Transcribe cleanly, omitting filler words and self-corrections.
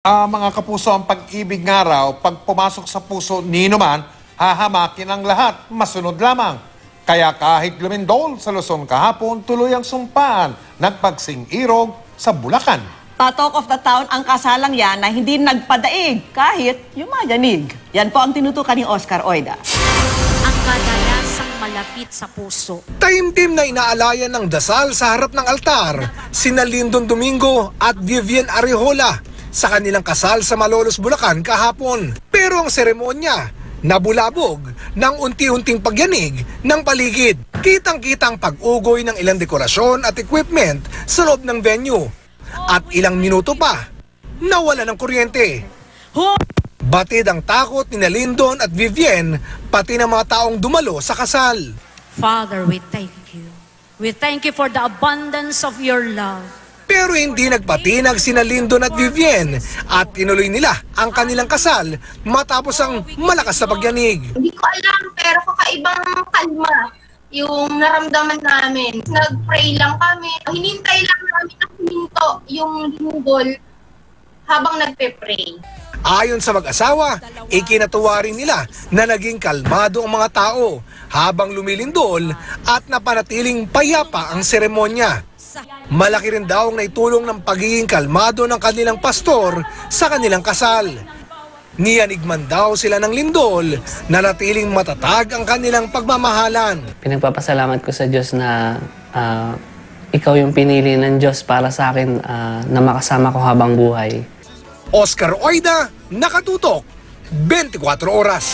Mga kapuso, ang pag-ibig nga raw, pag pumasok sa puso nino man, hahamakin ang lahat, masunod lamang. Kaya kahit lumindol sa Luzon kahapon, tuloy ang sumpaan, nagpagsing-irog sa Bulacan. Patok of the town ang kasalang yan na hindi nagpadaig kahit yumayanig. Yan po ang tinutukan ni Oscar Oida. Ang kadalasang malapit sa puso. Taimtim na inaalayan ng dasal sa harap ng altar, sina Lindon Domingo at Vivian Arejola sa kanilang kasal sa Malolos, Bulacan kahapon. Pero ang seremonya nabulabog ng unti-unting pagyanig ng paligid. Kitang-kitang pag-ugoy ng ilang dekorasyon at equipment sa loob ng venue. At ilang minuto pa, nawala ng kuryente. Batid ang takot ni Lindon at Vivian, pati ng mga taong dumalo sa kasal. Father, we thank you. We thank you for the abundance of your love. Pero hindi nagpatinag sina Lindon at Vivian at tinuloy nila ang kanilang kasal matapos ang malakas na pagyanig. Hindi ko alam, pero kakaibang kalma yung naramdaman namin. Nag-pray lang kami. Hinintay lang namin na huminto yung linggol habang nagpe-pray. Ayon sa mag-asawa, ikinatuwa rin nila na naging kalmado ang mga tao habang lumilindol at napanatiling payapa ang seremonya. Malaki rin daw ang naitulong ng pagiging kalmado ng kanilang pastor sa kanilang kasal. Niyanigman daw sila ng lindol na natiling matatag ang kanilang pagmamahalan. Pinagpapasalamat ko sa Diyos na ikaw yung pinili ng Diyos para sa akin na makasama ko habang buhay. Oscar Oida, Nakatutok, 24 Oras.